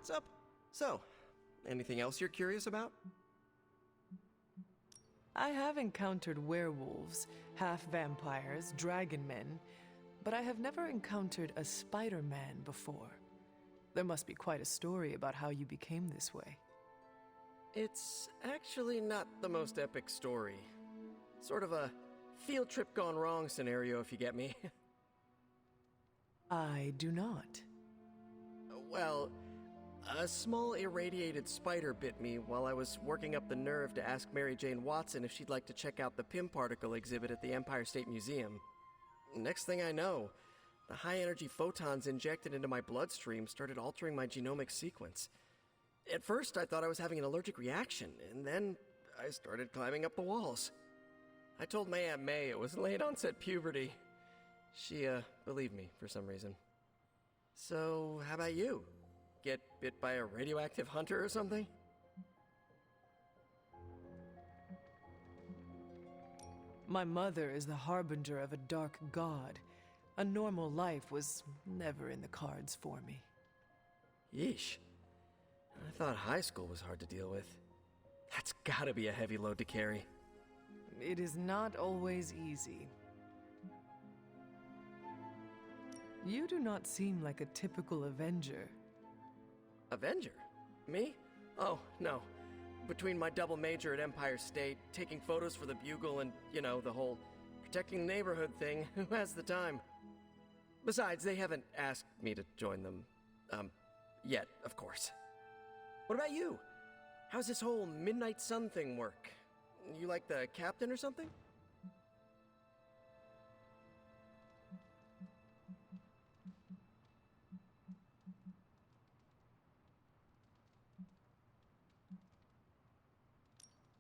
What's up? So, anything else you're curious about? I have encountered werewolves, half-vampires, dragon men, but I have never encountered a Spider-Man before. There must be quite a story about how you became this way. It's actually not the most epic story. Sort of a field trip gone wrong scenario, if you get me. I do not. Well, a small irradiated spider bit me while I was working up the nerve to ask Mary Jane Watson if she'd like to check out the Pym particle exhibit at the Empire State Museum. Next thing I know, the high-energy photons injected into my bloodstream started altering my genomic sequence. At first, I thought I was having an allergic reaction, and then I started climbing up the walls. I told my Aunt May it was late-onset puberty. She, believed me for some reason. So, how about you? Get bit by a radioactive hunter or something? My mother is the harbinger of a dark god. A normal life was never in the cards for me. Yeesh. I thought high school was hard to deal with. That's gotta be a heavy load to carry. It is not always easy. You do not seem like a typical Avenger. Avenger? Me? Oh, no. Between my double major at Empire State, taking photos for the Bugle, and, the whole protecting the neighborhood thing, who has the time? Besides, they haven't asked me to join them, yet, of course. What about you? How's this whole Midnight Sun thing work? You like the captain or something?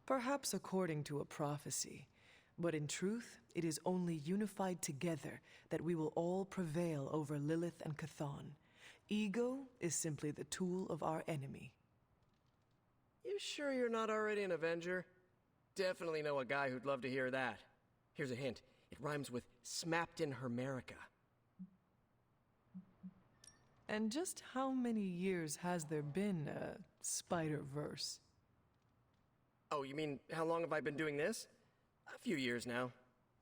Perhaps according to a prophecy, but in truth, it is only unified together that we will all prevail over Lilith and Chthon. Ego is simply the tool of our enemy. You sure you're not already an Avenger? Definitely know a guy who'd love to hear that. Here's a hint. It rhymes with smapped in Hermerica. And just how many years has there been a Spider-Verse? Oh, you mean, how long have I been doing this? A few years now.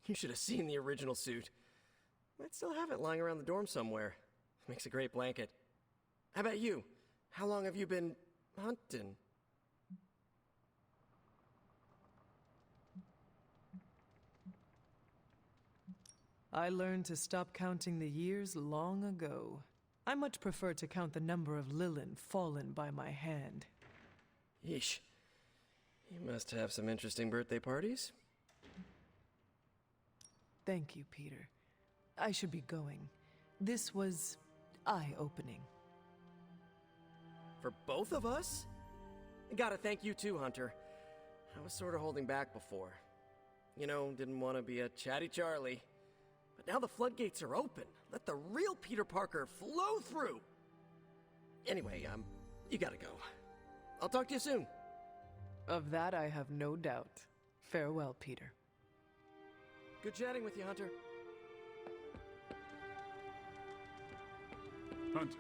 You should have seen the original suit. I'd still have it lying around the dorm somewhere. Makes a great blanket. How about you? How long have you been hunting? I learned to stop counting the years long ago. I much prefer to count the number of Lilin fallen by my hand. Yeesh. You must have some interesting birthday parties. Thank you, Peter. I should be going. This was eye-opening. For both of us? Gotta thank you too, Hunter. I was sort of holding back before. Didn't want to be a chatty Charlie. But now the floodgates are open. Let the real Peter Parker flow through. Anyway, you gotta go. I'll talk to you soon. Of that I have no doubt. Farewell, Peter. Good chatting with you, Hunter. Hunter.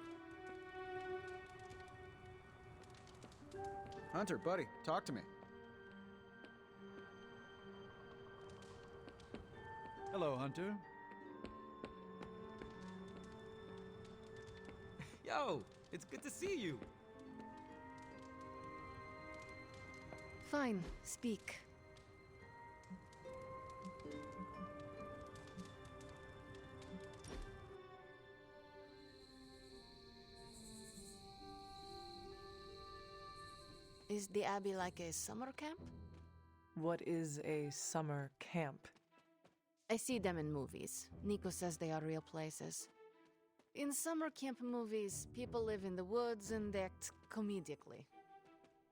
Hunter, buddy, talk to me. Hello, Hunter. Yo, it's good to see you. Fine, speak. Is the Abbey like a summer camp? What is a summer camp? I see them in movies. Nico says they are real places. In summer camp movies, people live in the woods and act comedically.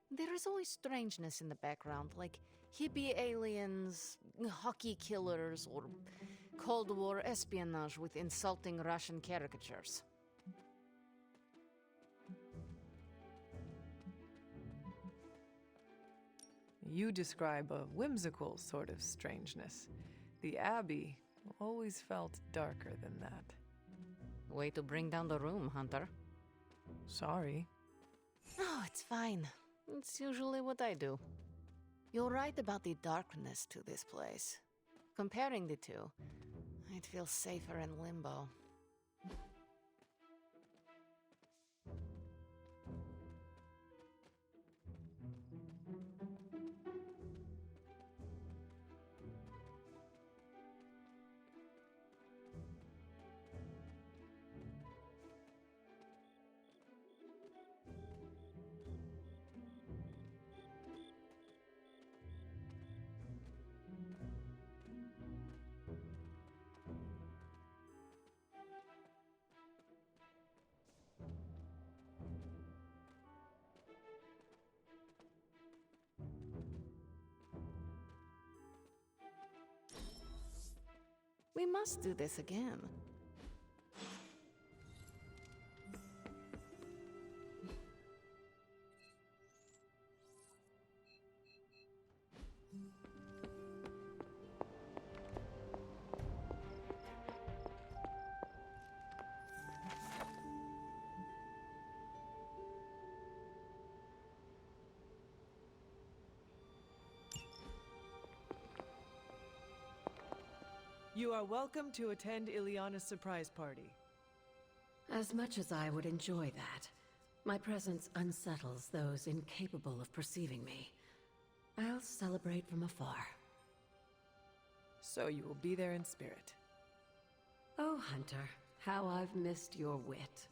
There is always strangeness in the background, like hippie aliens, hockey killers, or Cold War espionage with insulting Russian caricatures. You describe a whimsical sort of strangeness. The Abbey always felt darker than that. Way to bring down the room, Hunter. Sorry. Oh, it's fine. It's usually what I do. You're right about the darkness to this place. Comparing the two, I'd feel safer in limbo. We must do this again. You are welcome to attend Ileana's surprise party. As much as I would enjoy that, my presence unsettles those incapable of perceiving me. I'll celebrate from afar. So you will be there in spirit. Oh, Hunter, how I've missed your wit.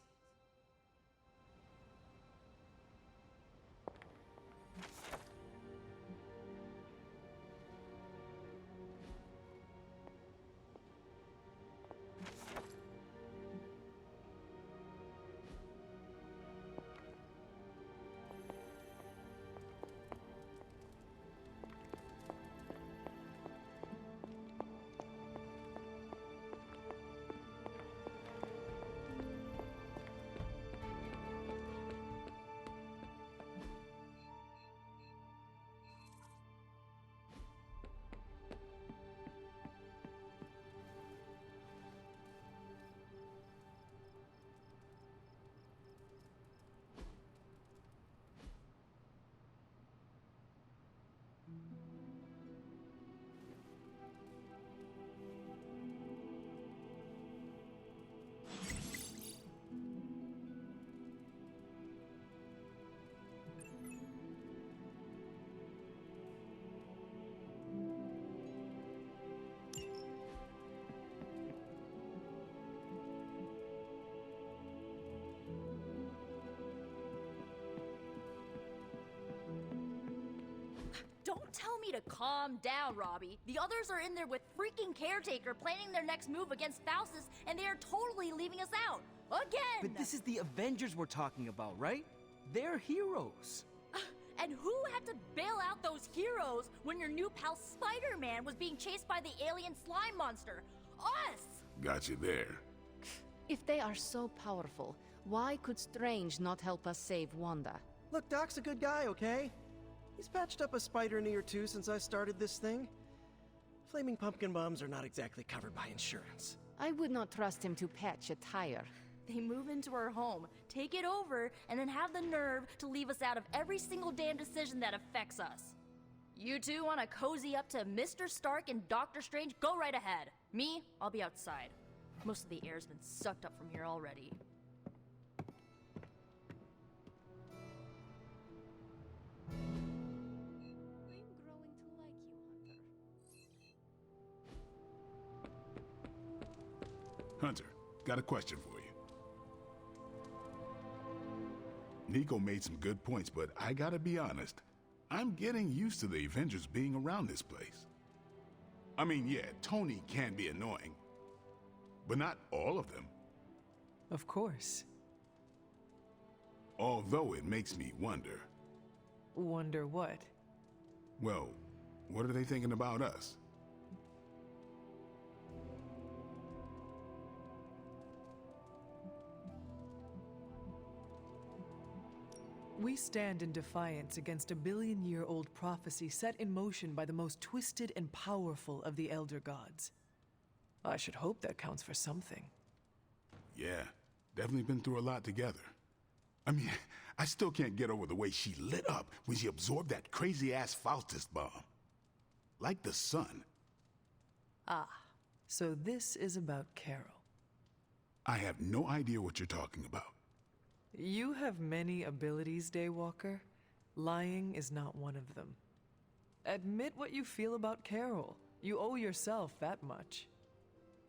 Don't tell me to calm down, Robbie. The others are in there with freaking Caretaker planning their next move against Faustus, and they are totally leaving us out. Again! But this is the Avengers we're talking about, right? They're heroes. And who had to bail out those heroes when your new pal Spider-Man was being chased by the alien slime monster? Us! Got you there. If they are so powerful, why could Strange not help us save Wanda? Look, Doc's a good guy, okay? He's patched up a spider knee or two since I started this thing. Flaming pumpkin bombs are not exactly covered by insurance. I would not trust him to patch a tire. They move into our home, take it over, and then have the nerve to leave us out of every single damn decision that affects us. You two want to cozy up to Mr. Stark and Doctor Strange? Go right ahead. Me, I'll be outside. Most of the air's been sucked up from here already. Hunter, got a question for you. Nico made some good points, but I gotta be honest. I'm getting used to the Avengers being around this place. I mean, yeah, Tony can be annoying, but not all of them. Of course. Although it makes me wonder. Wonder what? Well, what are they thinking about us? We stand in defiance against a billion-year-old prophecy set in motion by the most twisted and powerful of the Elder Gods. I should hope that counts for something. Yeah, definitely been through a lot together. I mean, I still can't get over the way she lit up when she absorbed that crazy-ass Faustus bomb. Like the sun. So this is about Carol. I have no idea what you're talking about. You have many abilities, Daywalker. Lying is not one of them. Admit what you feel about Carol. You owe yourself that much.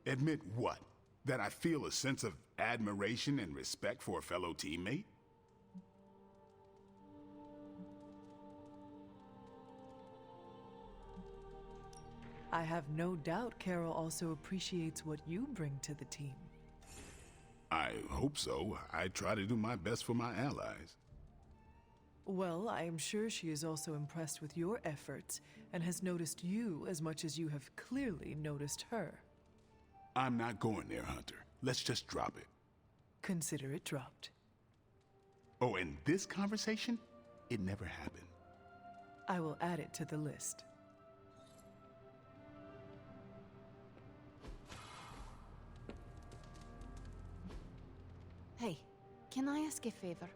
Admit what? That I feel a sense of admiration and respect for a fellow teammate? I have no doubt Carol also appreciates what you bring to the team. I hope so. I try to do my best for my allies. Well, I am sure she is also impressed with your efforts and has noticed you as much as you have clearly noticed her. I'm not going there, Hunter. Let's just drop it. Consider it dropped. Oh, and this conversation? It never happened. I will add it to the list. Hey, can I ask a favor?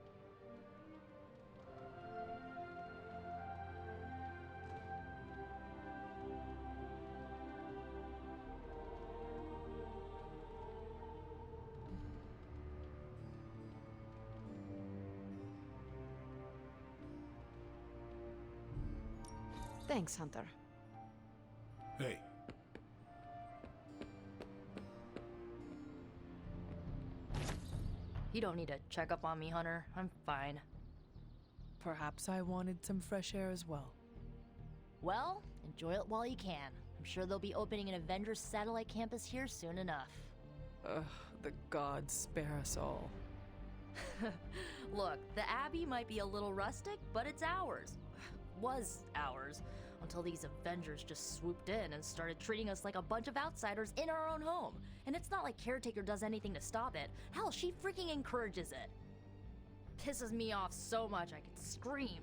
Thanks, Hunter. Hey, You don't need to check up on me, Hunter. I'm fine. Perhaps I wanted some fresh air as well. Well, enjoy it while you can. I'm sure they'll be opening an Avengers satellite campus here soon enough. Ugh, the gods spare us all. Look, the Abbey might be a little rustic, but it's ours. Was ours. Until these Avengers just swooped in and started treating us like a bunch of outsiders in our own home. And it's not like Caretaker does anything to stop it. Hell, she freaking encourages it. Pisses me off so much I could scream.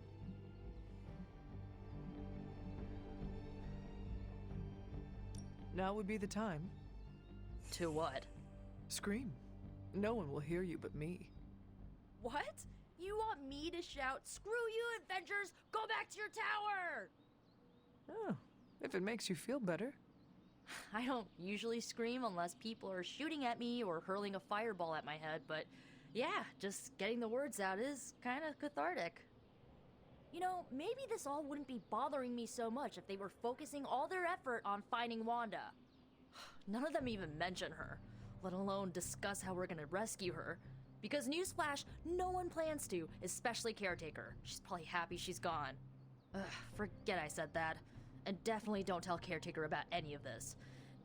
Now would be the time. To what? Scream. No one will hear you but me. What? You want me to shout, "Screw you, Avengers! Go back to your tower!" Oh, if it makes you feel better. I don't usually scream unless people are shooting at me or hurling a fireball at my head, but yeah, just getting the words out is kind of cathartic. You know, maybe this all wouldn't be bothering me so much if they were focusing all their effort on finding Wanda. None of them even mention her, let alone discuss how we're gonna rescue her. Because newsflash, no one plans to, especially Caretaker. She's probably happy she's gone. Ugh, forget I said that. And definitely don't tell Caretaker about any of this.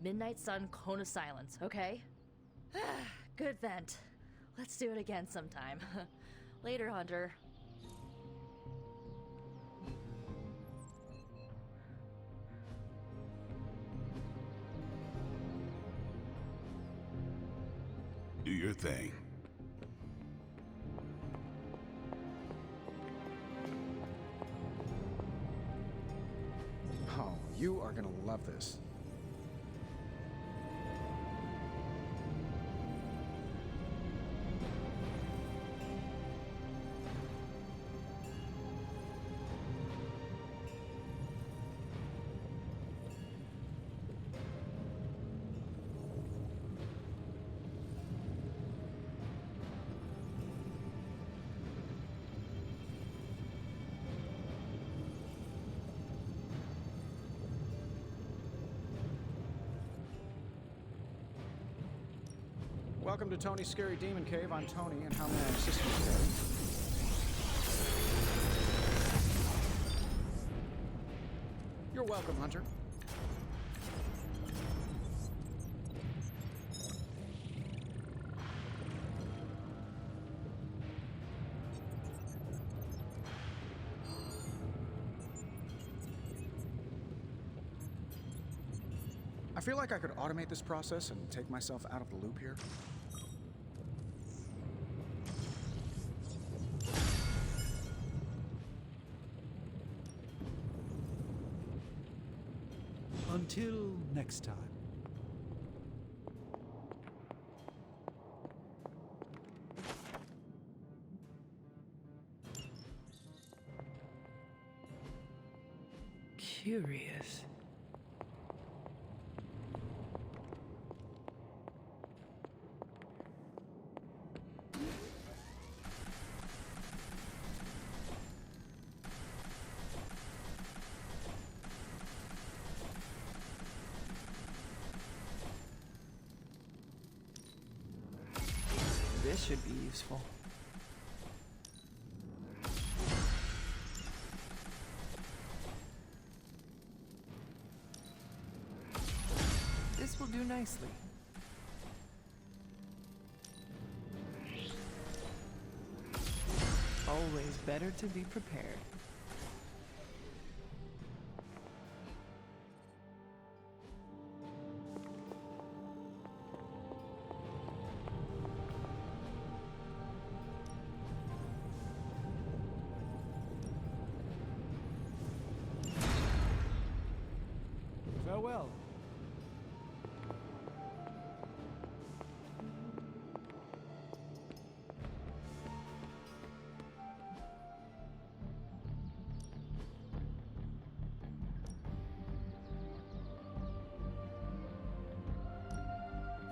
Midnight Sun, Cone of Silence, okay? Good vent. Let's do it again sometime. Later, Hunter. do your thing. Oh, you are gonna love this. Welcome to Tony's Scary Demon Cave. I'm Tony, and how may I assist you today? You're welcome, Hunter. I feel like I could automate this process and take myself out of the loop here. Until next time. Curious. This should be useful. This will do nicely. Always better to be prepared. Farewell.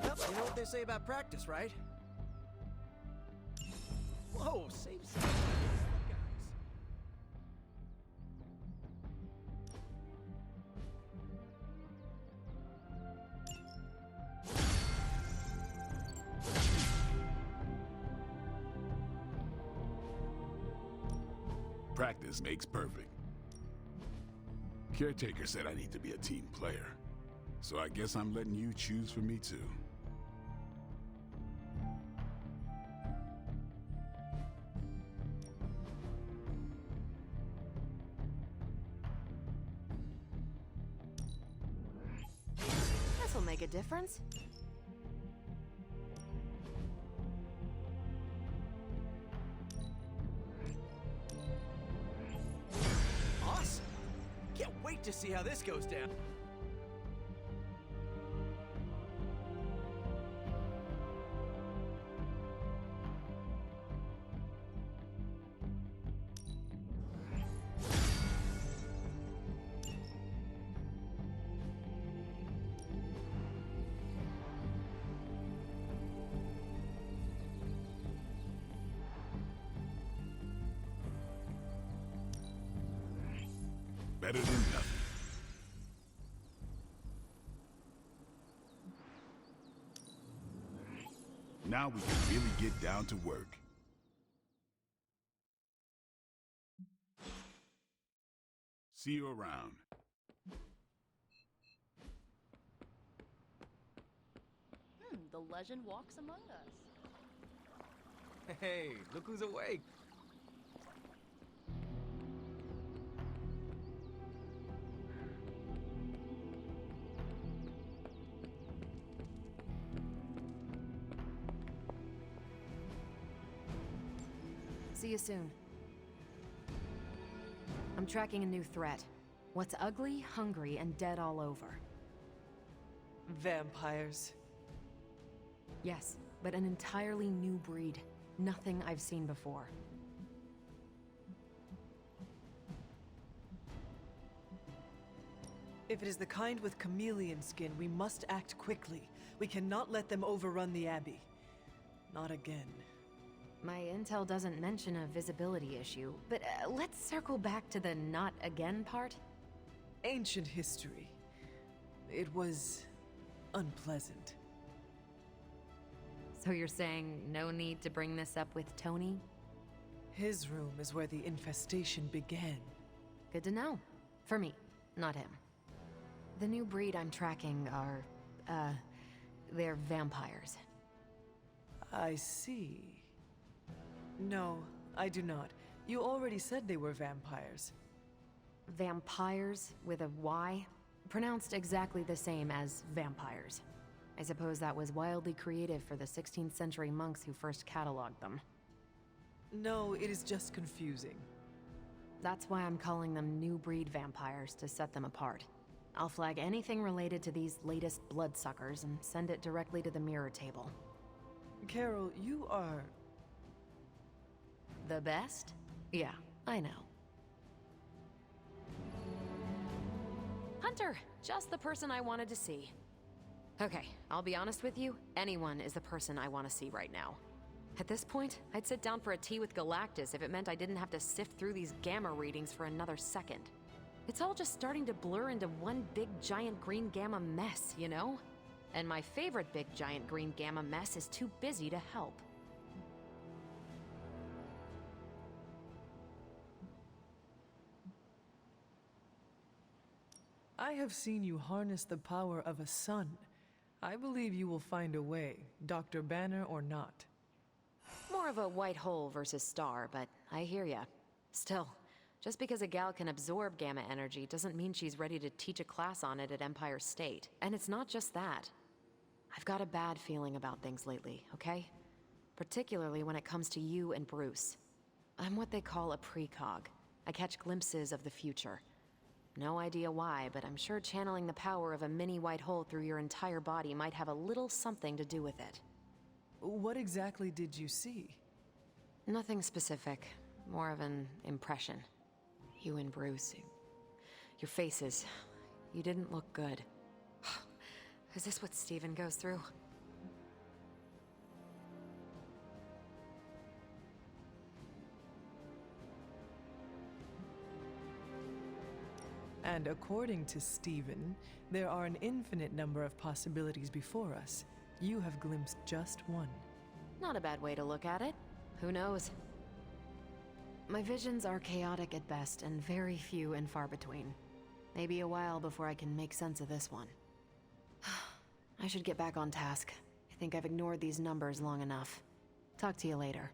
Well, you know what they say about practice, right? Whoa, save some guys. Practice makes perfect. Caretaker said I need to be a team player, so I guess I'm letting you choose for me too. This'll make a difference. Awesome! Can't wait to see how this goes down. Better than nothing. Now we can really get down to work. See you around. The legend walks among us. Hey, look who's awake. See you soon. I'm tracking a new threat. What's ugly, hungry, and dead all over. Vampires. Yes, but an entirely new breed. Nothing I've seen before. If it is the kind with chameleon skin, we must act quickly. We cannot let them overrun the Abbey. Not again. My intel doesn't mention a visibility issue, but let's circle back to the not again part. Ancient history. It was unpleasant. So you're saying no need to bring this up with Tony? His room is where the infestation began. Good to know. For me, not him. The new breed I'm tracking are, they're vampires. I see. No, I do not. You already said they were vampires. Vampires with a Y? Pronounced exactly the same as vampires. I suppose that was wildly creative for the 16th century monks who first cataloged them. No, it is just confusing. That's why I'm calling them new breed vampires, to set them apart. I'll flag anything related to these latest bloodsuckers and send it directly to the mirror table. Carol, you are... The best? Yeah, I know. Hunter, just the person I wanted to see. Okay, I'll be honest with you, anyone is the person I want to see right now. At this point, I'd sit down for a tea with Galactus if it meant I didn't have to sift through these gamma readings for another second. It's all just starting to blur into one big giant green gamma mess, you know? And my favorite big giant green gamma mess is too busy to help. I have seen you harness the power of a sun. I believe you will find a way, Dr. Banner or not. More of a white hole versus star, but I hear ya. Still, just because a gal can absorb gamma energy doesn't mean she's ready to teach a class on it at Empire State. And it's not just that. I've got a bad feeling about things lately, okay? Particularly when it comes to you and Bruce. I'm what they call a precog. I catch glimpses of the future. No idea why, but I'm sure channeling the power of a mini white hole through your entire body might have a little something to do with it. What exactly did you see? Nothing specific. More of an impression. You and Bruce. Your faces. You didn't look good. Is this what Steven goes through? And according to Steven, there are an infinite number of possibilities before us. You have glimpsed just one. Not a bad way to look at it. Who knows? My visions are chaotic at best and very few and far between. Maybe a while before I can make sense of this one. I should get back on task. I think I've ignored these numbers long enough. Talk to you later.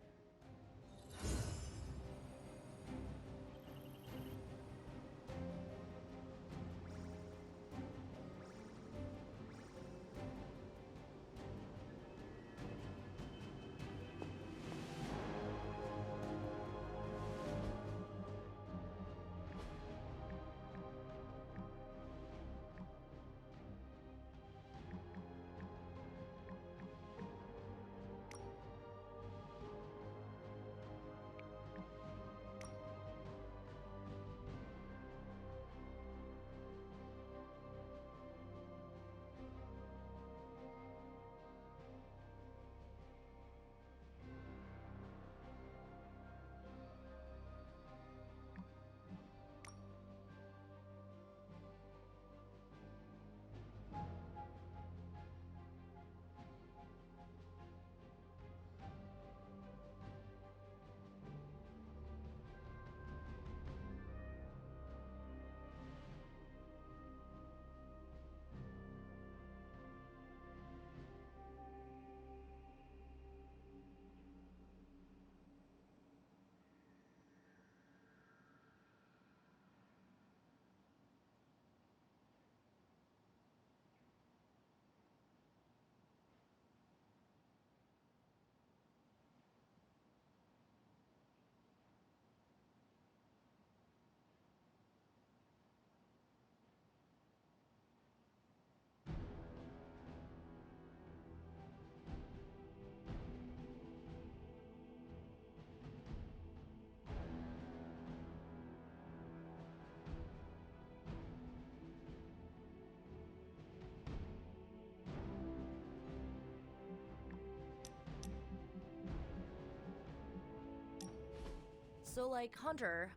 So, like, Hunter,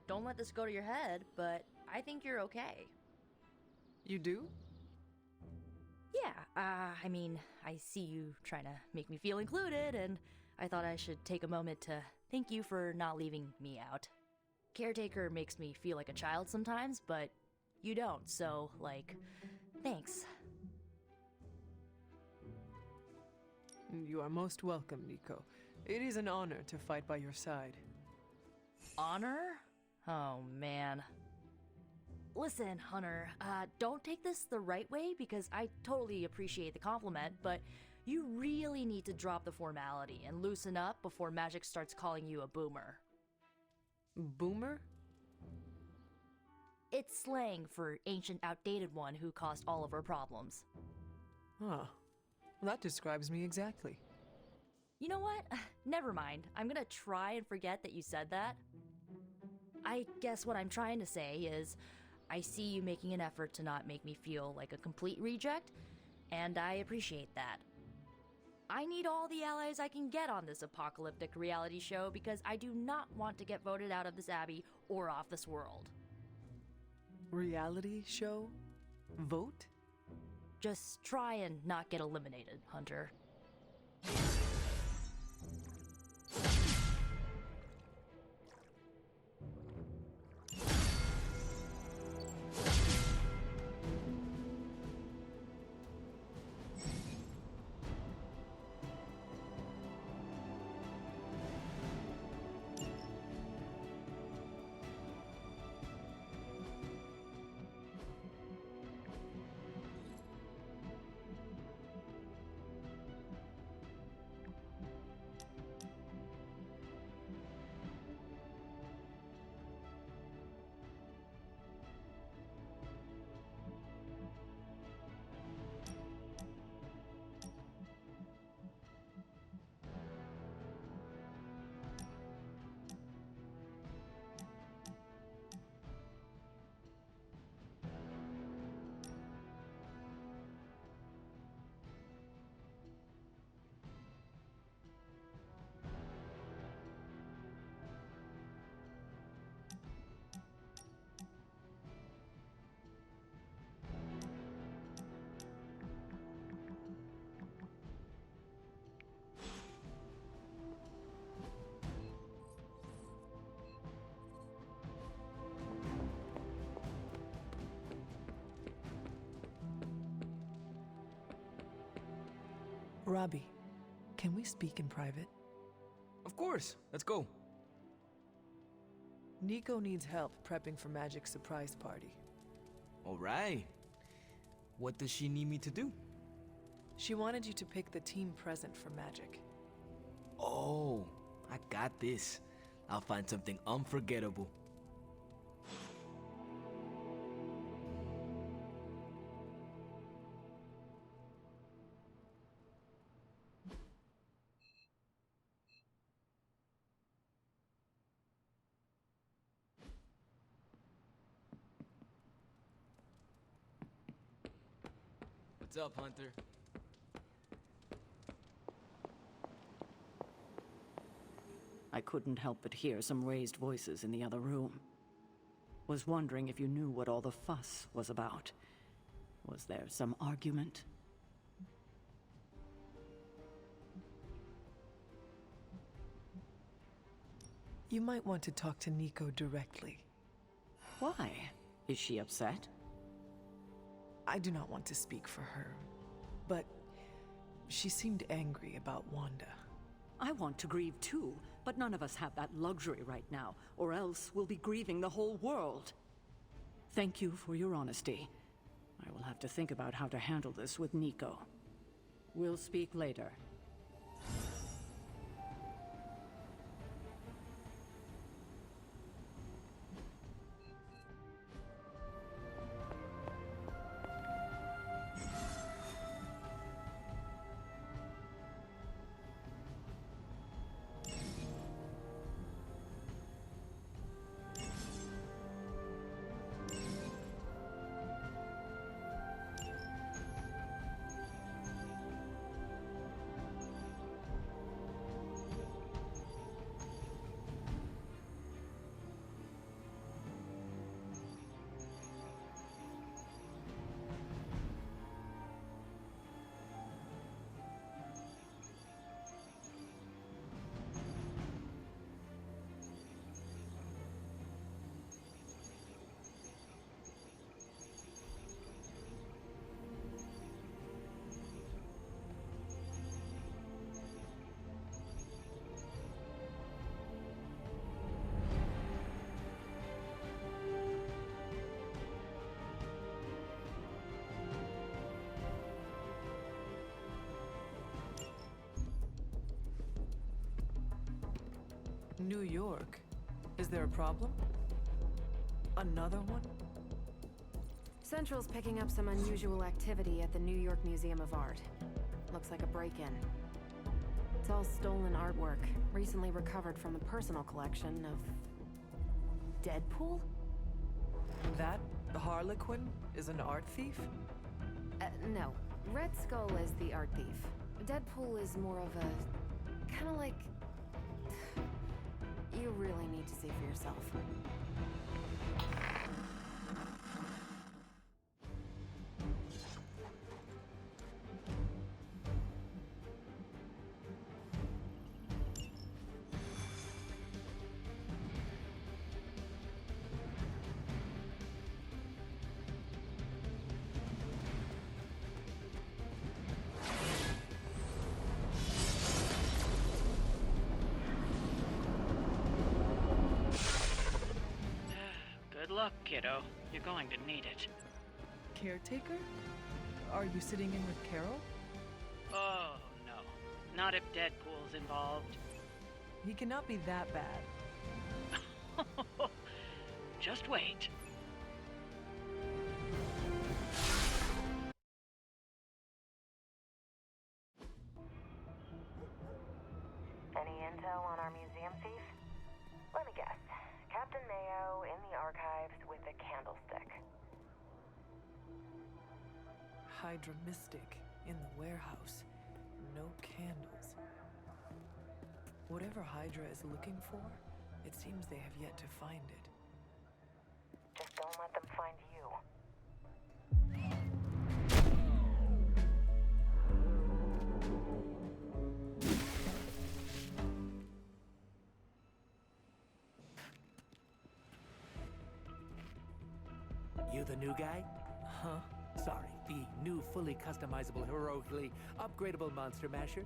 don't let this go to your head, but I think you're okay. You do? Yeah, I mean, I see you trying to make me feel included, and I thought I should take a moment to thank you for not leaving me out. Caretaker makes me feel like a child sometimes, but you don't, so, like, thanks. You are most welcome, Nico. It is an honor to fight by your side. Honor? Oh, man. Listen, Hunter, don't take this the right way because I totally appreciate the compliment, but you really need to drop the formality and loosen up before Magic starts calling you a boomer. Boomer? It's slang for ancient, outdated one who caused all of our problems. Huh. That describes me exactly. You know what? Never mind. I'm gonna try and forget that you said that. I guess what I'm trying to say is, I see you making an effort to not make me feel like a complete reject, and I appreciate that. I need all the allies I can get on this apocalyptic reality show because I do not want to get voted out of this abbey or off this world. Reality show? Vote? Just try and not get eliminated, Hunter. Robbie, can we speak in private? Of course. Let's go. Nico needs help prepping for Magic's surprise party. All right. What does she need me to do? She wanted you to pick the team present for Magic. Oh, I got this. I'll find something unforgettable. What's up, Hunter? I couldn't help but hear some raised voices in the other room. Was wondering if you knew what all the fuss was about. Was there some argument? You might want to talk to Nico directly. Why? Is she upset? I do not want to speak for her, but she seemed angry about Wanda. I want to grieve too, but none of us have that luxury right now, or else we'll be grieving the whole world. Thank you for your honesty. I will have to think about how to handle this with Nico. We'll speak later. New York? Is there a problem? Another one? Central's picking up some unusual activity at the New York Museum of Art. Looks like a break-in. It's all stolen artwork, recently recovered from the personal collection of... Deadpool? That The Harlequin is an art thief? No. Red Skull is the art thief. Deadpool is more of a... kinda like... You really need to see for yourself. Good luck, kiddo. You're going to need it. Caretaker? Are you sitting in with Carol? Oh, no. Not if Deadpool's involved. He cannot be that bad. Just wait. Any intel on our museum thief? Let me guess. Captain Mayo in the archives with a candlestick. Hydra Mystic in the warehouse. No candles. Whatever Hydra is looking for, it seems they have yet to find it. Just don't let them find you. You the new guy? Huh? Sorry, the new fully customizable, heroically upgradable monster masher?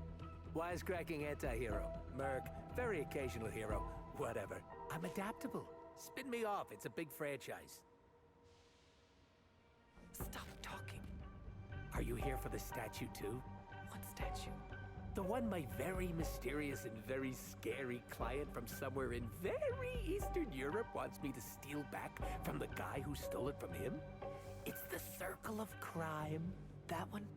Wisecracking anti-hero. Merc, very occasional hero. Whatever. I'm adaptable. Spin me off, it's a big franchise. Stop talking. Are you here for the statue too? What statue? The one my very mysterious and very scary client from somewhere in very Eastern Europe wants me to steal back from the guy who stole it from him? It's the Circle of Crime. That one?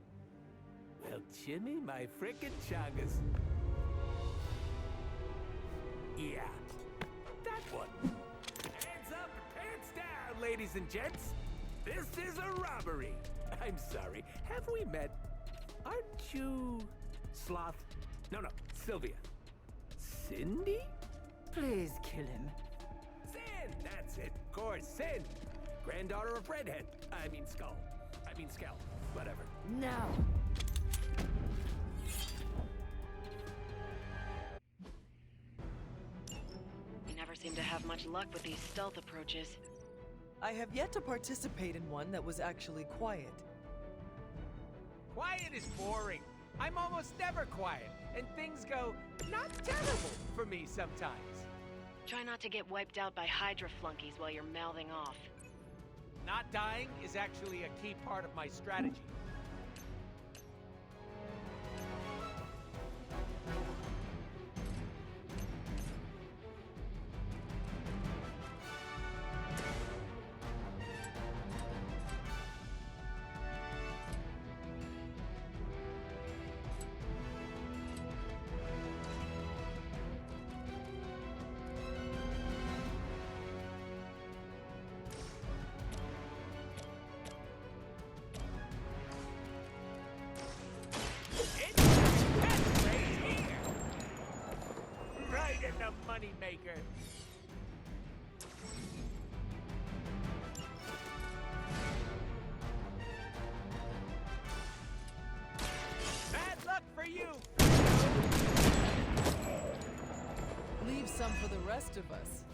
Well, Jimmy, my frickin' chungus. Yeah, that one. Hands up, pants down, ladies and gents. This is a robbery. I'm sorry, have we met? Aren't you... Sloth? No, Sylvia. Cindy? Please kill him. Sin! That's it, of course, Sin. Granddaughter of Redhead. I mean Skull. Whatever. Now! You never seem to have much luck with these stealth approaches. I have yet to participate in one that was actually quiet. Quiet is boring. I'm almost never quiet, and things go not terrible for me sometimes. Try not to get wiped out by Hydra flunkies while you're mouthing off. Not dying is actually a key part of my strategy. Moneymaker. Bad luck for you. Leave some for the rest of us.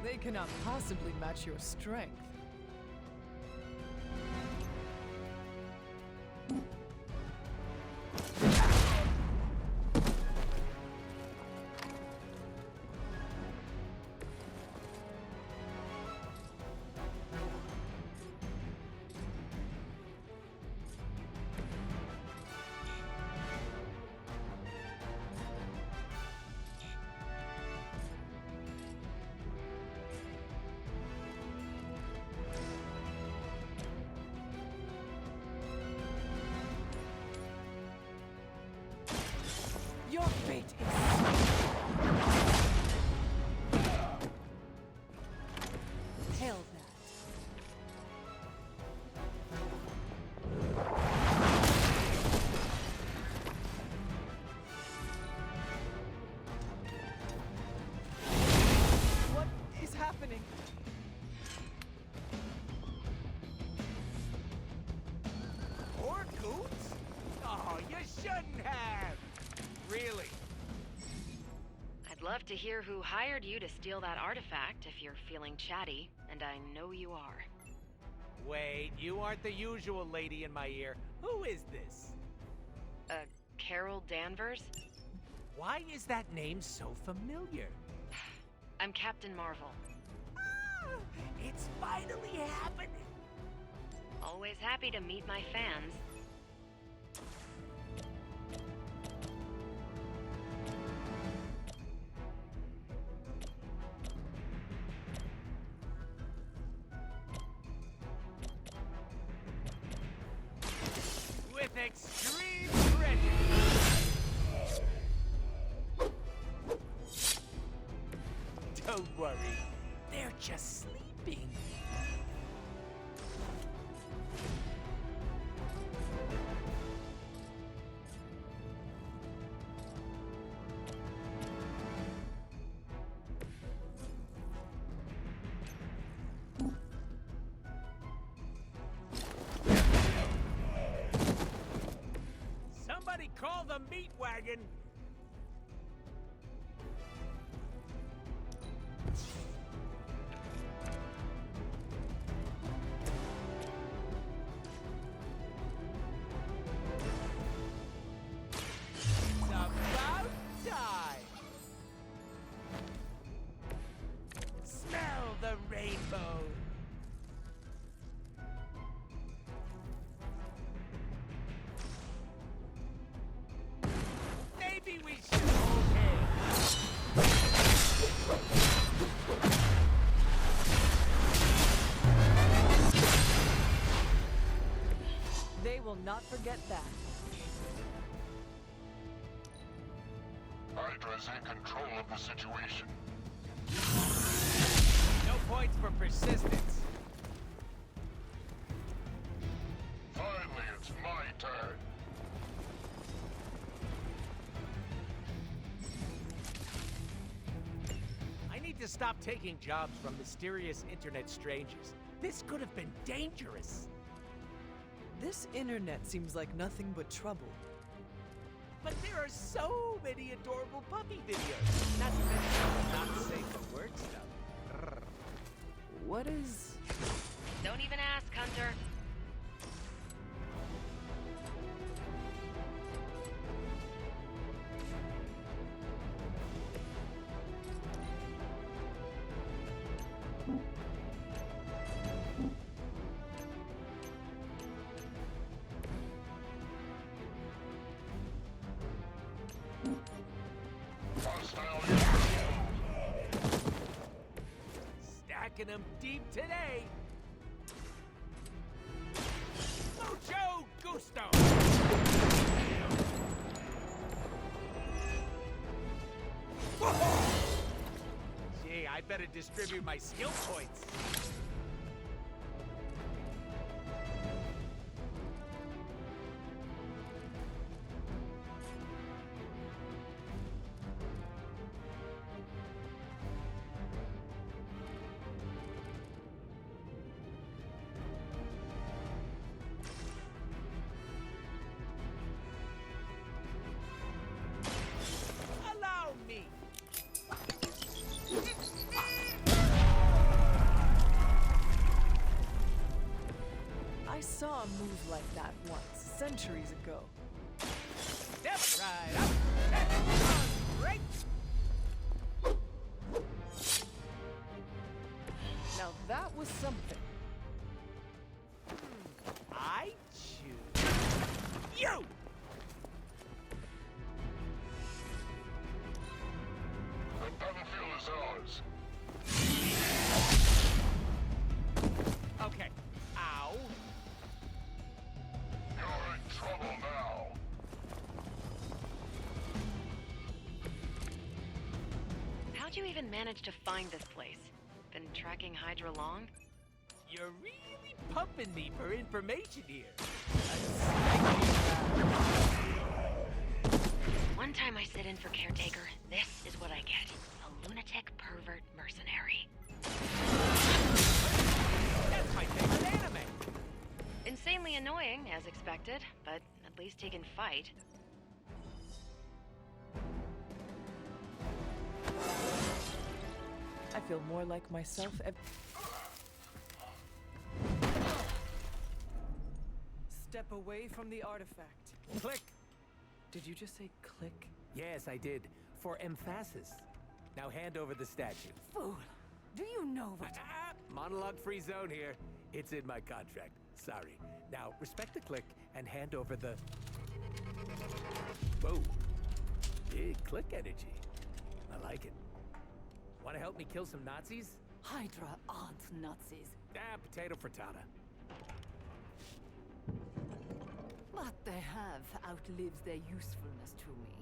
They cannot possibly match your strength. right. Hail that. What is happening? More goons? Oh, you shouldn't have. Really? I'd love to hear who hired you to steal that artifact if you're feeling chatty, and I know you are. Wait, you aren't the usual lady in my ear. Who is this? Carol Danvers? Why is that name so familiar? I'm Captain Marvel. Ah, it's finally happening. Always happy to meet my fans. With extreme prejudice. Don't worry, they're just sleeping. Somebody call the meat wagon! It's about time! Smell the rainbow! Maybe we should hold hands. They will not forget that. Hydra's in control of the situation. No points for persistence. Finally, it's my turn. I need to stop taking jobs from mysterious internet strangers. This could have been dangerous. This internet seems like nothing but trouble. But there are so many adorable puppy videos. Not to mention not safe for work stuff. What is... Don't even ask, Hunter. Stacking them deep today. Mucho gusto. Gee, I better distribute my skill points. Allow me. I saw a move like that once, centuries ago. Step right up. That's great. Now that was something. I choose you. The battlefield is ours. Okay. Ow. You're in trouble now. How'd you even manage to find this place? Been tracking Hydra long? You're really pumping me for information here. One time I sit in for caretaker, this is what I get. A lunatic pervert mercenary. That's my favorite anime. Insanely annoying, as expected, but at least he can fight. I feel more like myself Step away from the artifact. Click! Did you just say click? Yes, I did. For emphasis. Now hand over the statue. Fool! Do you know what? Monologue-free zone here. It's in my contract. Sorry. Now, respect the click and hand over the... Whoa. Big click energy. I like it. Want to help me kill some Nazis? Hydra aren't Nazis. Potato frittata. What they have outlives their usefulness to me.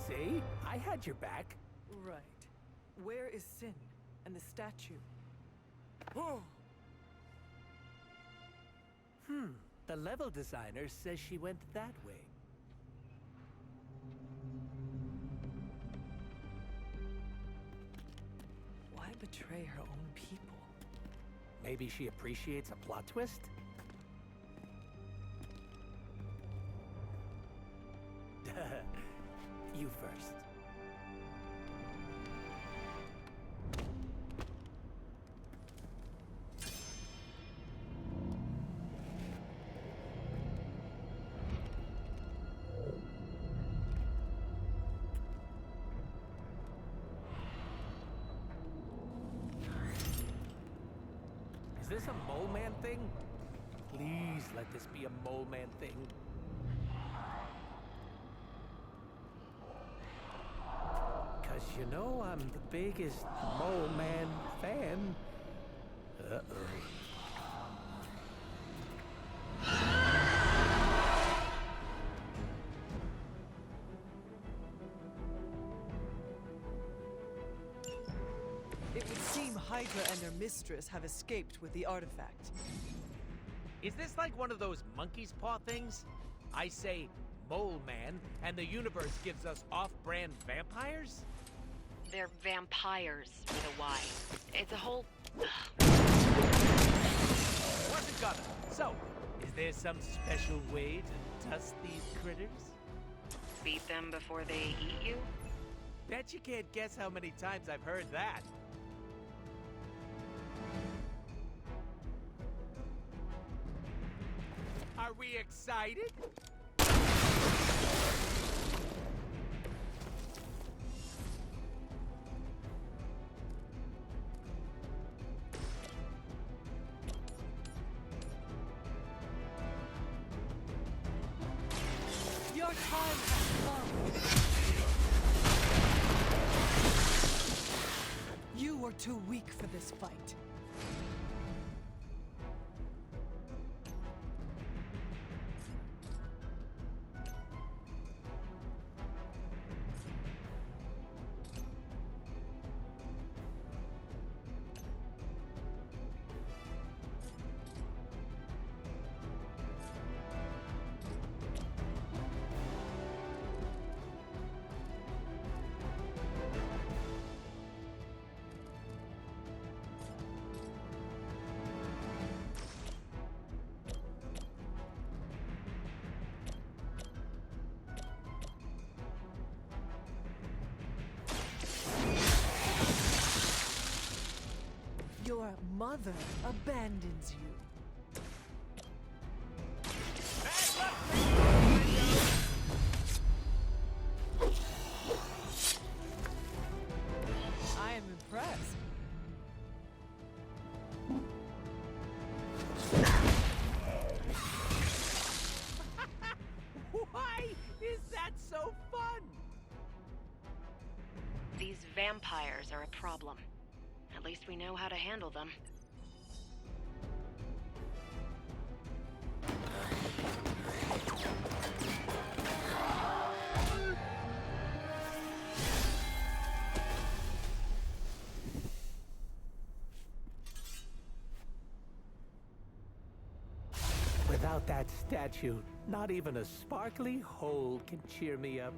See? I had your back. Right. Where is Sin and the statue? The level designer says she went that way. Why betray her own people? Maybe she appreciates a plot twist? You first. Is this a mole man thing? Please let this be a mole man thing. Cause you know I'm the biggest mole man fan. Uh-oh. It would seem Hydra and their mistress have escaped with the artifact. Is this like one of those monkey's paw things? I say mole man, and the universe gives us off-brand vampires? They're vampires with a Y. It's a whole... Wasn't gonna. So, is there some special way to dust these critters? Beat them before they eat you? Bet you can't guess how many times I've heard that. Are we excited? Your time has come. You were too weak for this fight. Your mother abandons you. I am impressed. Why is that so fun? These vampires are a problem. At least we know how to handle them. Without that statue, not even a sparkly hole can cheer me up.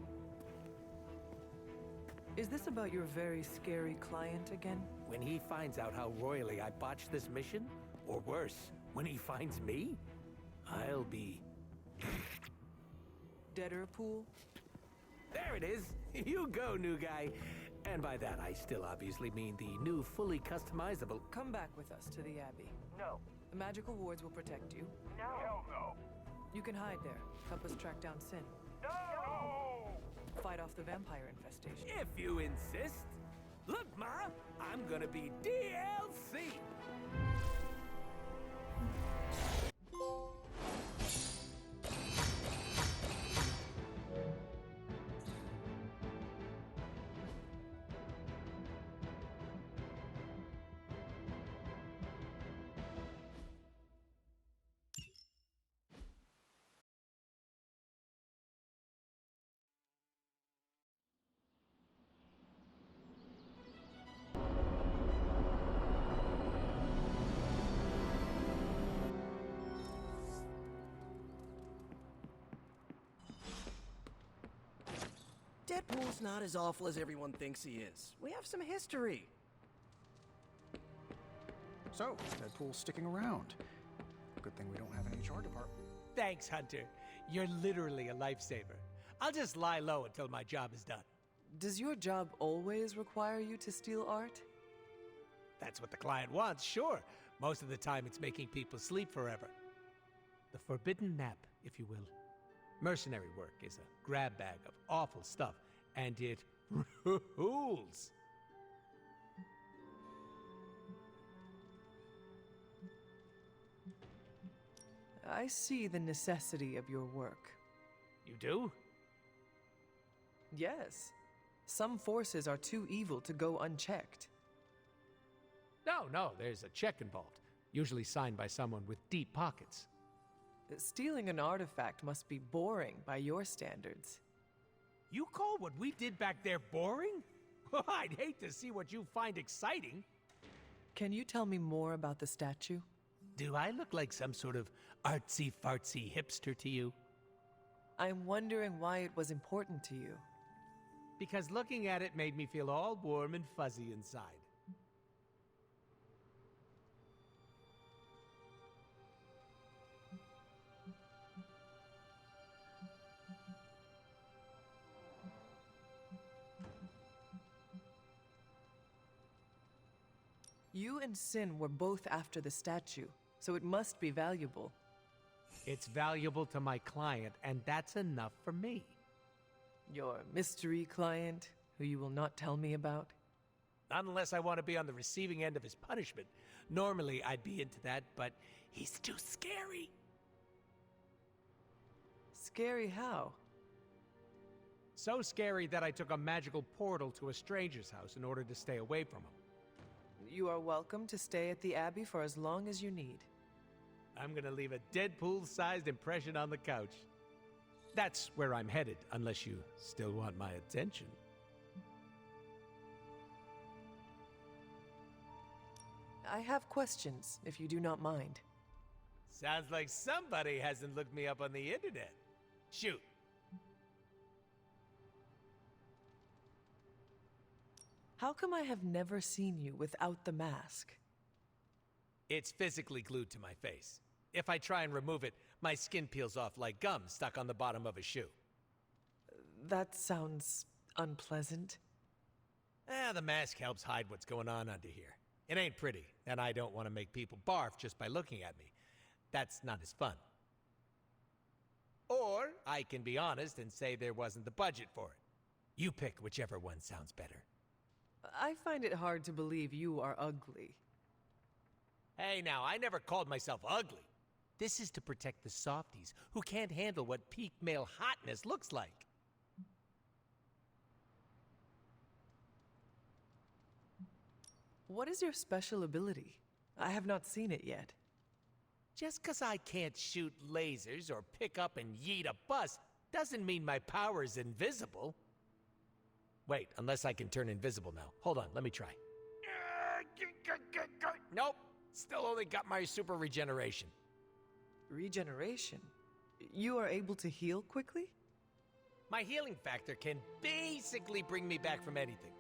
Is this about your very scary client again? When he finds out how royally I botched this mission, or worse, when he finds me, I'll be... Deader pool? There it is! You go, new guy! And by that, I still obviously mean the new, fully customizable... Come back with us to the Abbey. No. The magical wards will protect you. No. Hell no. You can hide there. Help us track down Sin. No! Fight off the vampire infestation. If you insist. Look, Ma, I'm gonna be DLC! Deadpool's not as awful as everyone thinks he is. We have some history. So, Deadpool's sticking around. Good thing we don't have an HR department. Thanks, Hunter. You're literally a lifesaver. I'll just lie low until my job is done. Does your job always require you to steal art? That's what the client wants, sure. Most of the time it's making people sleep forever. The forbidden nap, if you will. Mercenary work is a grab bag of awful stuff, and it rules. I see the necessity of your work. You do? Yes. Some forces are too evil to go unchecked. No, there's a check involved, usually signed by someone with deep pockets. Stealing an artifact must be boring by your standards. You call what we did back there boring? I'd hate to see what you find exciting. Can you tell me more about the statue? Do I look like some sort of artsy-fartsy hipster to you? I'm wondering why it was important to you. Because looking at it made me feel all warm and fuzzy inside. You and Sin were both after the statue, so it must be valuable. It's valuable to my client, and that's enough for me. Your mystery client, who you will not tell me about? Not unless I want to be on the receiving end of his punishment. Normally, I'd be into that, but he's too scary. Scary how? So scary that I took a magical portal to a stranger's house in order to stay away from him. You are welcome to stay at the Abbey for as long as you need. I'm gonna leave a Deadpool-sized impression on the couch. That's where I'm headed, unless you still want my attention. I have questions, if you do not mind. Sounds like somebody hasn't looked me up on the internet. Shoot. How come I have never seen you without the mask? It's physically glued to my face. If I try and remove it, my skin peels off like gum stuck on the bottom of a shoe. That sounds unpleasant. The mask helps hide what's going on under here. It ain't pretty, and I don't want to make people barf just by looking at me. That's not as fun. Or I can be honest and say there wasn't the budget for it. You pick whichever one sounds better. I find it hard to believe you are ugly. Hey now, I never called myself ugly. This is to protect the softies who can't handle what peak male hotness looks like. What is your special ability? I have not seen it yet. Just 'cause I can't shoot lasers or pick up and yeet a bus doesn't mean my power is invisible. Wait, unless I can turn invisible now. Hold on, let me try. Nope, still only got my super regeneration. Regeneration? You are able to heal quickly? My healing factor can basically bring me back from anything.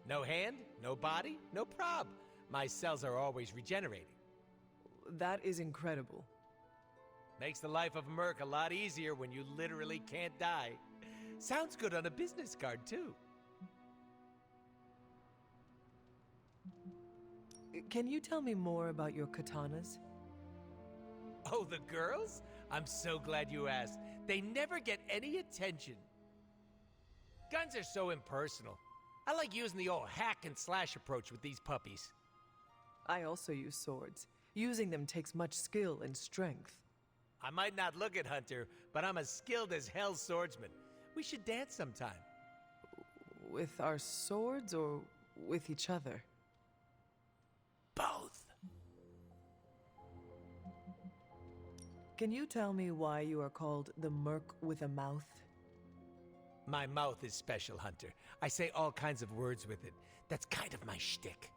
No hand, no body, no prob. My cells are always regenerating. That is incredible. Makes the life of Merc a lot easier when you literally can't die. Sounds good on a business card, too. Can you tell me more about your katanas? Oh, the girls? I'm so glad you asked. They never get any attention. Guns are so impersonal. I like using the old hack and slash approach with these puppies. I also use swords. Using them takes much skill and strength. I might not look it, Hunter, but I'm as skilled as hell swordsman. We should dance sometime. With our swords or with each other? Both. Can you tell me why you are called the Merc with a Mouth? My mouth is special, Hunter. I say all kinds of words with it. That's kind of my shtick.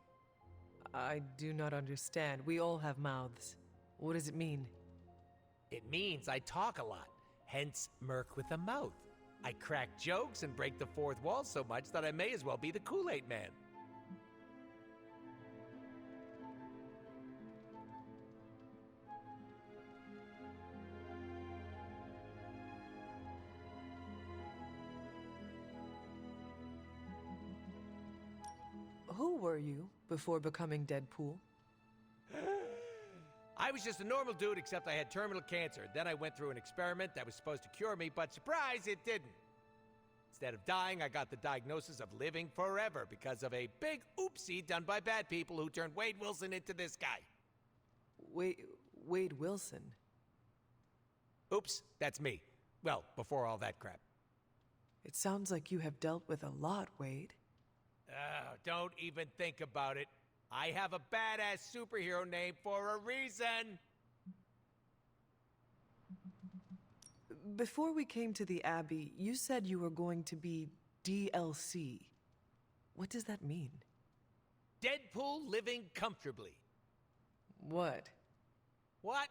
I do not understand. We all have mouths. What does it mean? It means I talk a lot, hence Merc with a mouth. I crack jokes and break the fourth wall so much that I may as well be the Kool-Aid Man. Who were you before becoming Deadpool? I was just a normal dude, except I had terminal cancer. Then I went through an experiment that was supposed to cure me, but surprise, it didn't. Instead of dying, I got the diagnosis of living forever because of a big oopsie done by bad people who turned Wade Wilson into this guy. Wade Wilson? Oops, that's me. Well, before all that crap. It sounds like you have dealt with a lot, Wade. Oh, don't even think about it. I have a badass superhero name for a reason. Before we came to the Abbey, you said you were going to be DLC. What does that mean? Deadpool living comfortably. What? What?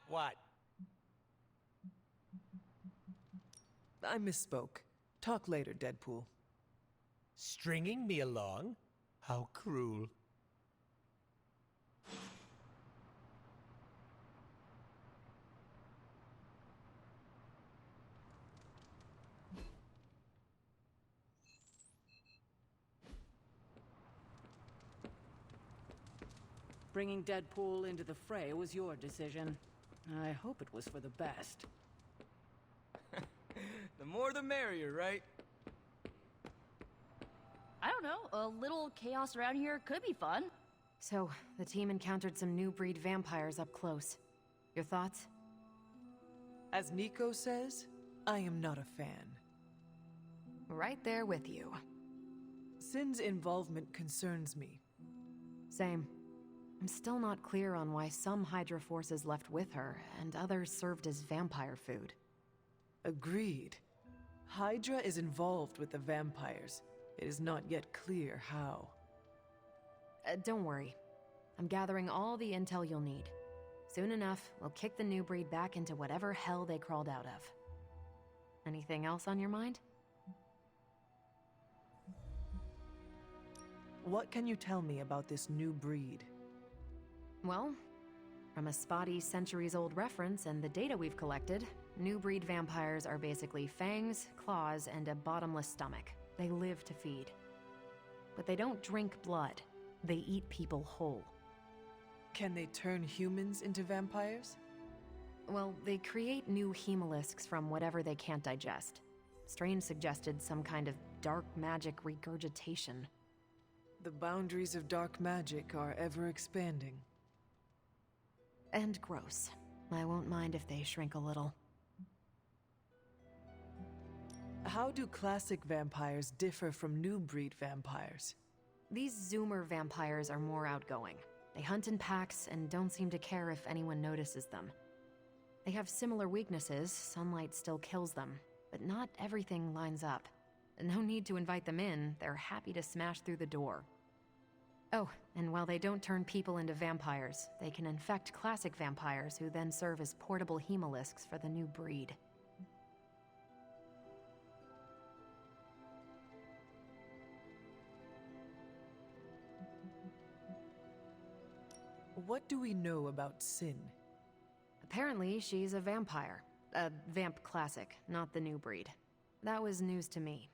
I misspoke. Talk later, Deadpool. Stringing me along? How cruel. Bringing Deadpool into the fray was your decision. I hope it was for the best. The more the merrier, right? I don't know, a little chaos around here could be fun. So, the team encountered some new breed vampires up close. Your thoughts? As Nico says, I am not a fan. Right there with you. Sin's involvement concerns me. Same. I'm still not clear on why some Hydra forces left with her, and others served as vampire food. Agreed. Hydra is involved with the vampires. It is not yet clear how. Don't worry. I'm gathering all the intel you'll need. Soon enough, we'll kick the new breed back into whatever hell they crawled out of. Anything else on your mind? What can you tell me about this new breed? Well, from a spotty centuries-old reference and the data we've collected, new breed vampires are basically fangs, claws, and a bottomless stomach. They live to feed. But they don't drink blood. They eat people whole. Can they turn humans into vampires? Well, they create new hemolisks from whatever they can't digest. Strange suggested some kind of dark magic regurgitation. The boundaries of dark magic are ever expanding. And gross. I won't mind if they shrink a little. How do classic vampires differ from new breed vampires? These Zoomer vampires are more outgoing. They hunt in packs and don't seem to care if anyone notices them. They have similar weaknesses, sunlight still kills them, but not everything lines up. No need to invite them in, they're happy to smash through the door. Oh, and while they don't turn people into vampires, they can infect classic vampires who then serve as portable hemolisks for the new breed. What do we know about Sin? Apparently, she's a vampire. A vamp classic, not the new breed. That was news to me.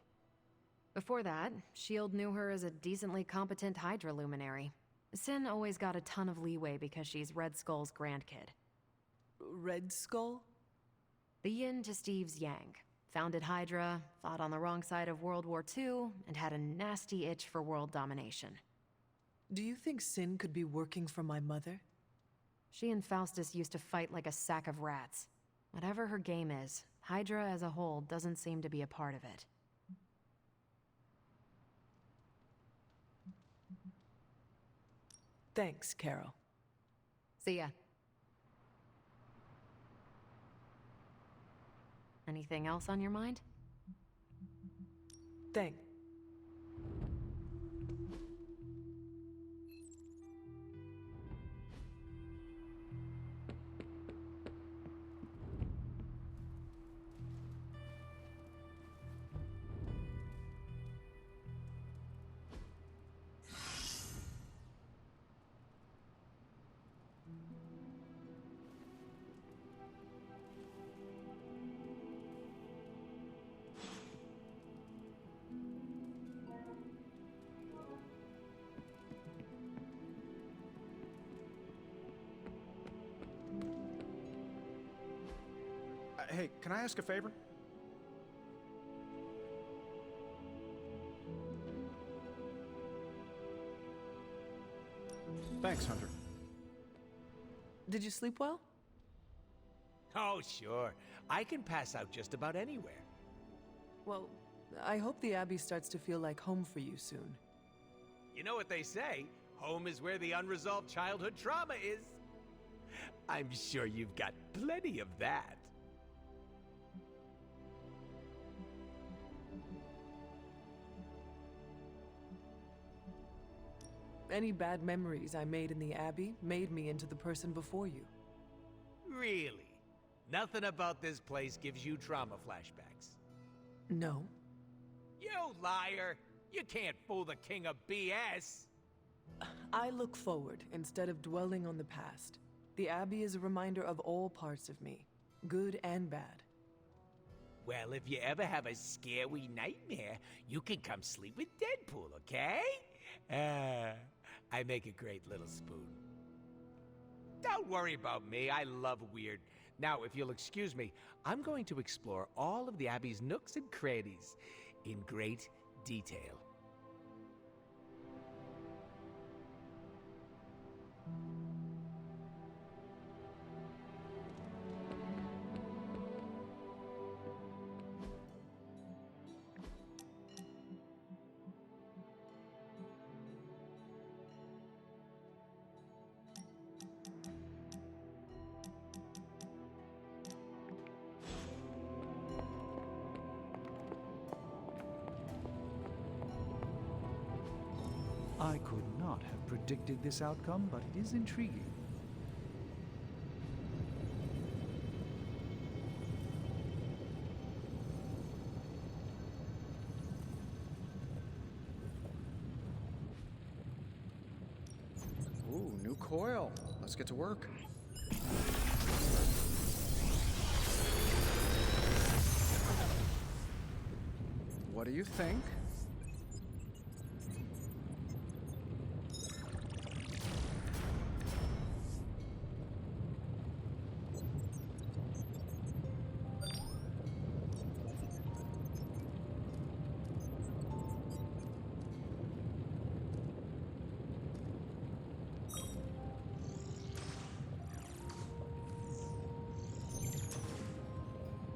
Before that, S.H.I.E.L.D. knew her as a decently competent Hydra luminary. Sin always got a ton of leeway because she's Red Skull's grandkid. Red Skull? The yin to Steve's yang. Founded Hydra, fought on the wrong side of World War II, and had a nasty itch for world domination. Do you think Sin could be working for my mother? She and Faustus used to fight like a sack of rats. Whatever her game is, Hydra as a whole doesn't seem to be a part of it. Thanks, Carol. See ya. Anything else on your mind? Thanks. Hey, can I ask a favor? Thanks, Hunter. Did you sleep well? Oh, sure. I can pass out just about anywhere. Well, I hope the Abbey starts to feel like home for you soon. You know what they say? Home is where the unresolved childhood trauma is. I'm sure you've got plenty of that. Any bad memories I made in the Abbey made me into the person before you. Really? Nothing about this place gives you trauma flashbacks? No. You liar! You can't fool the king of BS! I look forward instead of dwelling on the past. The Abbey is a reminder of all parts of me, good and bad. Well, if you ever have a scary nightmare, you can come sleep with Deadpool, okay? I make a great little spoon. Don't worry about me, I love weird. Now, if you'll excuse me, I'm going to explore all of the Abbey's nooks and crannies in great detail. I could not have predicted this outcome, but it is intriguing. Ooh, new coil. Let's get to work. What do you think?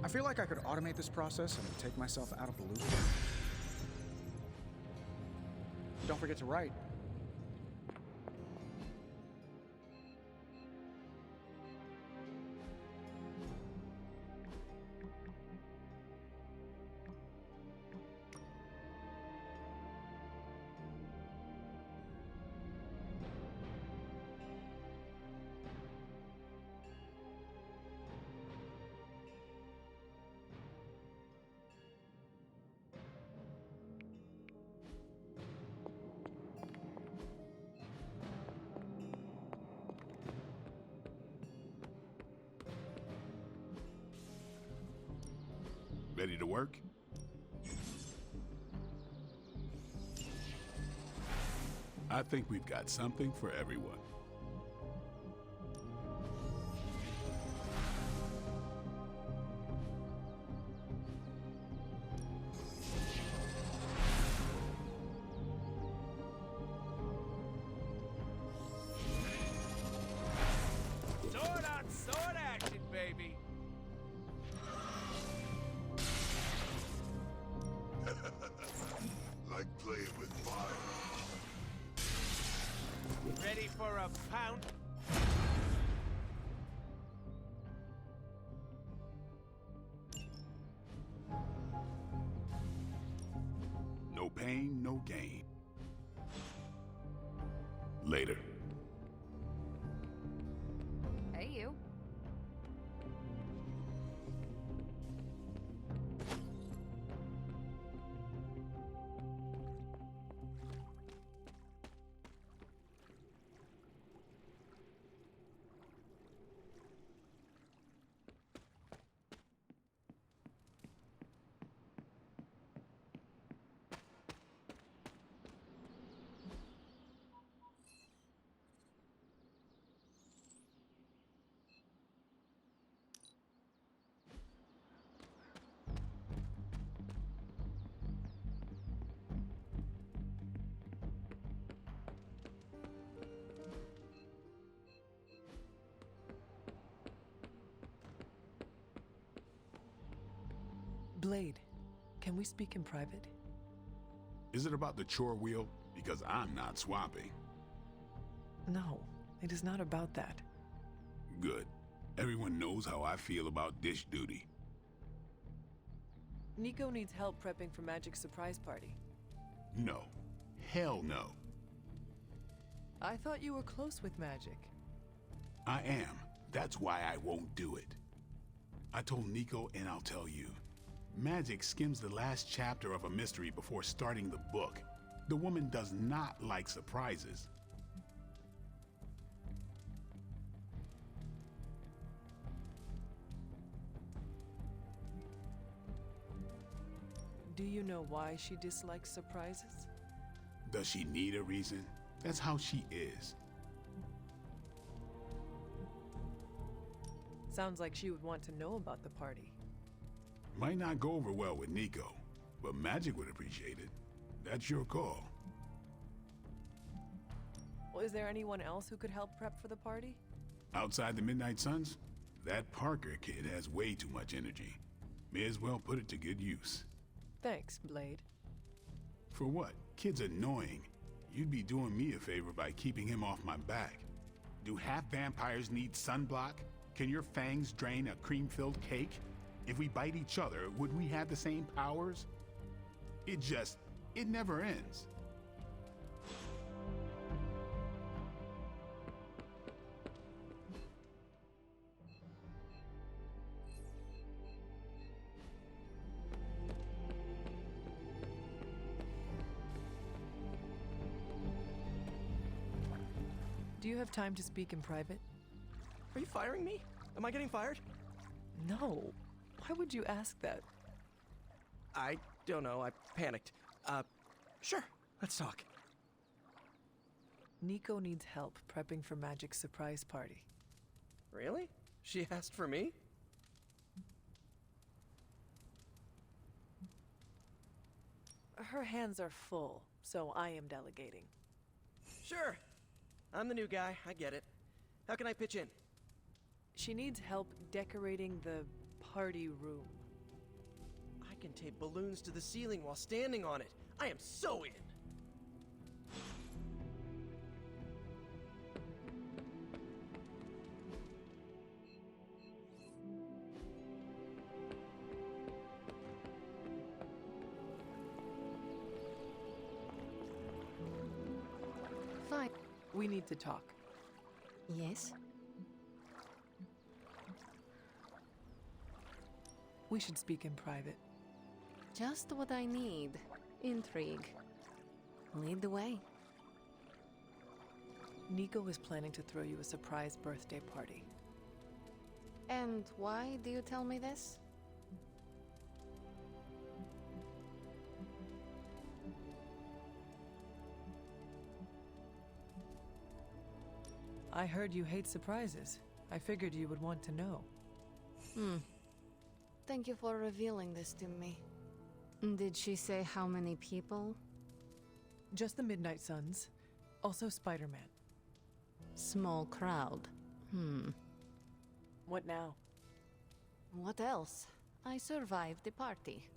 I feel like I could automate this process and take myself out of the loop. Don't don't forget to write. Ready to work? I think we've got something for everyone. Sword on sword action, baby! Like playing with fire. Ready for a pound? No pain, no gain. Later. Hey, you. Blade, can we speak in private? Is it about the chore wheel? Because I'm not swapping. No, it is not about that. Good. Everyone knows how I feel about dish duty. Nico needs help prepping for Magic's surprise party. No. Hell no. I thought you were close with Magic. I am. That's why I won't do it. I told Nico, and I'll tell you. Magic skims the last chapter of a mystery before starting the book. The woman does not like surprises. Do you know why she dislikes surprises? Does she need a reason? That's how she is. Sounds like she would want to know about the party. Might not go over well with Nico, but Magic would appreciate it. That's your call. Well, is there anyone else who could help prep for the party? Outside the Midnight Suns, that Parker kid has way too much energy. May as well put it to good use. Thanks, Blade. For what? Kid's annoying. You'd be doing me a favor by keeping him off my back. Do half vampires need sunblock? Can your fangs drain a cream-filled cake? If we bite each other, would we have the same powers? It never ends. Do you have time to speak in private? Are you firing me? Am I getting fired? No. Why would you ask that? I don't know. I panicked. Sure. Let's talk. Nico needs help prepping for Magic's surprise party. Really? She asked for me? Her hands are full, so I am delegating. Sure. I'm the new guy. I get it. How can I pitch in? She needs help decorating the party room. I can tape balloons to the ceiling while standing on it. I am so in. We need to talk. Yes? We should speak in private. Just what I need. Intrigue. Lead the way. Nico is planning to throw you a surprise birthday party. And why do you tell me this? I heard you hate surprises. I figured you would want to know. Thank you for revealing this to me. Did she say how many people? Just the Midnight Suns. Also Spider-Man. Small crowd. What now? What else? I survived the party.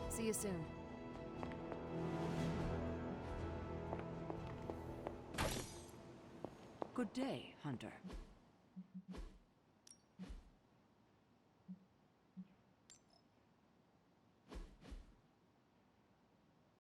See you soon. Good day, Hunter.